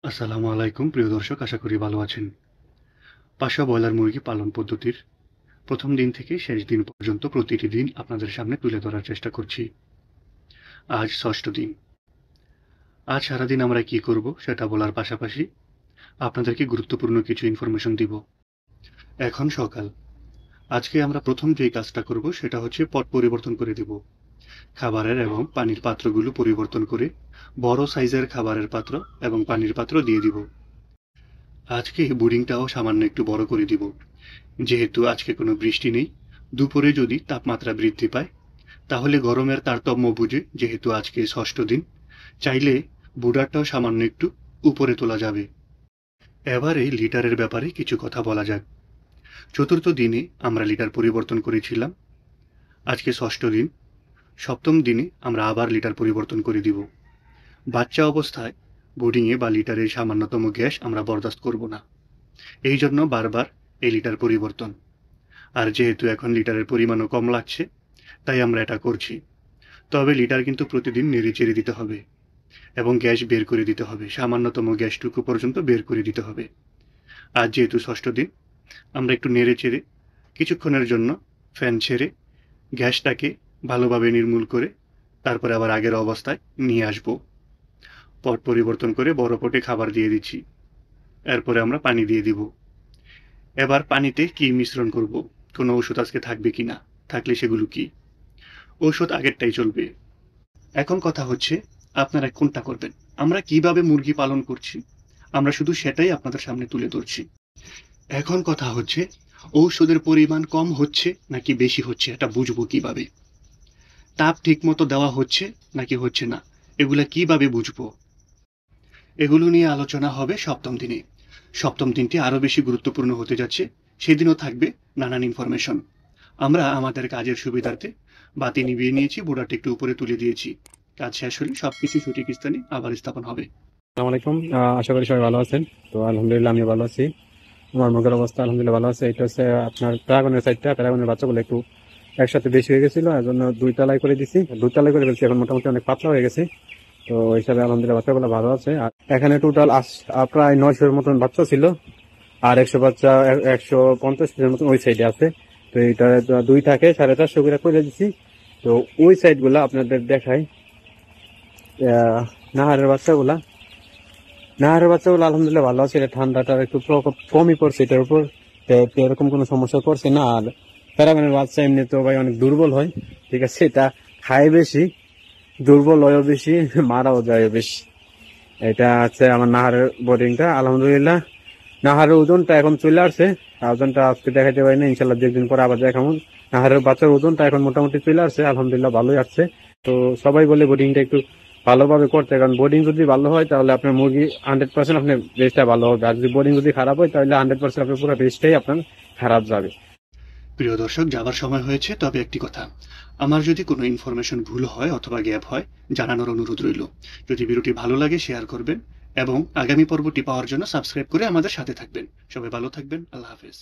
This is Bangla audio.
আসসালামু আলাইকুম প্রিয় দর্শক, আশা করি ভালো আছেন। পাশা ব্রয়লার মুরগি পালন পদ্ধতির প্রথম দিন থেকে শেষ দিন পর্যন্ত প্রতিটি দিন আপনাদের সামনে তুলে ধরার চেষ্টা করছি। আজ ষষ্ঠ দিন। আজ সারাদিন আমরা কি করব সেটা বলার পাশাপাশি আপনাদেরকে গুরুত্বপূর্ণ কিছু ইনফরমেশন দিব। এখন সকাল। আজকে আমরা প্রথম যে কাজটা করব সেটা হচ্ছে পট পরিবর্তন করে দেব। খাবারের এবং পানির পাত্রগুলো পরিবর্তন করে বড় সাইজের খাবারের পাত্র এবং পানির পাত্র দিয়ে দিব। আজকে বোর্ডিংটাও সামান্য একটু বড় করে দিব, যেহেতু আজকে কোনো বৃষ্টি নেই। দুপুরে যদি তাপমাত্রা বৃদ্ধি পায় তাহলে গরমের তারতম্য বুঝে, যেহেতু আজকে ষষ্ঠ দিন, চাইলে বুডারটাও সামান্য একটু উপরে তোলা যাবে। এবারে লিটারের ব্যাপারে কিছু কথা বলা যাক। চতুর্থ দিনে আমরা লিটার পরিবর্তন করেছিলাম। আজকে ষষ্ঠ দিন। সপ্তম দিনে আমরা আবার লিটার পরিবর্তন করে দিব। বাচ্চা অবস্থায় বোর্ডিংয়ে বা লিটারের সামান্যতম গ্যাস আমরা বরদাস্ত করব না, এই জন্য বারবার এই লিটার পরিবর্তন। আর যেহেতু এখন লিটারের পরিমাণও কম লাগছে, তাই আমরা এটা করছি। তবে লিটার কিন্তু প্রতিদিন নেড়ে চেড়ে দিতে হবে এবং গ্যাস বের করে দিতে হবে, সামান্যতম গ্যাসটুকু পর্যন্ত বের করে দিতে হবে। আজ যেহেতু ষষ্ঠ দিন, আমরা একটু নেড়ে চেড়ে কিছুক্ষণের জন্য ফ্যান ছেড়ে গ্যাসটাকে ভালোভাবে নির্মূল করে তারপরে আবার আগের অবস্থায় নিয়ে আসব। পট পরিবর্তন করে বড় পটে খাবার দিয়ে দিচ্ছি। এরপরে আমরা পানি দিয়ে দিব। এবার পানিতে কি মিশ্রণ করব, কোনো ওষুধ আজকে থাকবে কিনা, থাকলে সেগুলো কি। ঔষধ আগেরটাই চলবে। এখন কথা হচ্ছে আপনারা কোনটা করবেন। আমরা কিভাবে মুরগি পালন করছি আমরা শুধু সেটাই আপনাদের সামনে তুলে ধরছি। এখন কথা হচ্ছে ঔষধের পরিমাণ কম হচ্ছে নাকি বেশি হচ্ছে, এটা বুঝবো কিভাবে। তাপ ঠিক মতো দেওয়া হচ্ছে নাকি হচ্ছে না, এগুলা কিভাবে বুঝবো। এগুলো নিয়ে আলোচনা হবে সপ্তম দিনে। সপ্তম দিনটি আরো বেশি গুরুত্বপূর্ণ হতে যাচ্ছে। সেদিনও থাকবে নানান ইনফরমেশন। আমরা আমাদের কাজের সুবিধার্থে বাতি নিভিয়ে নিয়েছি, বোর্ডারটা একটু উপরে তুলে দিয়েছি। কাজ শেষ হলে সবকিছু সঠিক স্থানে আবার স্থাপন হবে। আসসালামু আলাইকুম। আশা করি সবাই ভালো আছেন। তো আলহামদুলিল্লাহ আমি ভালো আছি। আমার মুখের অবস্থা আলহামদুলিল্লাহ ভালো আছে। এটা হচ্ছে আপনার প্যারাগনের সাইডটা, প্যারাগনের বাচ্চাগুলো একটু একসাথে বেশি হয়ে গেছিল, এর জন্য দুই তলায় করে দিছি, দুই তলায় করে ফেলছি। এখন মোটামুটি অনেক পাতলা হয়ে গেছে। তো ওই হিসাবে আলহামদুলিল্লাহ বাচ্চাগুলো ভালো আছে। আর এখানে টোটাল প্রায় 900-এর মতন বাচ্চা ছিল, আর 100 বাচ্চা 150-এর মতন ওই সাইডে আছে। তো এটা দুই থাকে 450 করে করে দিছি। তো ওই সাইড গুলা আপনাদের দেখাই। নাহারের বাচ্চাগুলা আলহামদুলিল্লাহ ভালো আছে। ঠান্ডাটার একটু প্রকোপ কমই পড়ছে এটার উপর, তো এরকম কোনো সমস্যা পড়ছে না। আর প্যারাগনের বাচ্চা এমনি তো ভাই অনেক দুর্বল হয়, ঠিক আছে। এটা খায় বেশি, দুর্বল হয়ও বেশি, মারাও যায় বেশি। এটা আছে আমার নাহারের বোর্ডিংটা। আলহামদুলিল্লাহ নাহারের ওজনটা এখন চলে আসছে। ওজনটা আজকে দেখাতে পারি না, ইনশাল্লাহ 2 দিন পরে আবার দেখাবো। নাহারের বাচ্চার ওজনটা এখন মোটামুটি চলে আসছে, আলহামদুলিল্লাহ ভালোই আসছে। তো সবাই বলে বোর্ডিংটা একটু ভালোভাবে করতে, কারণ বোর্ডিং যদি ভালো হয় তাহলে আপনার মুরগি 100% আপনার বেসটা ভালো হবে। আর যদি বোর্ডিং যদি খারাপ হয় তাহলে 100% আপনার পুরো বেসটাই আপনার খারাপ যাবে। প্রিয় দর্শক, যাবার সময় হয়েছে, তবে একটি কথা, আমার যদি কোনো ইনফরমেশন ভুল হয় অথবা গ্যাপ হয় জানানোর অনুরোধ রইল। যদি ভিডিওটি ভালো লাগে শেয়ার করবেন এবং আগামী পর্বটি পাওয়ার জন্য সাবস্ক্রাইব করে আমাদের সাথে থাকবেন। সবাই ভালো থাকবেন। আল্লাহ হাফেজ।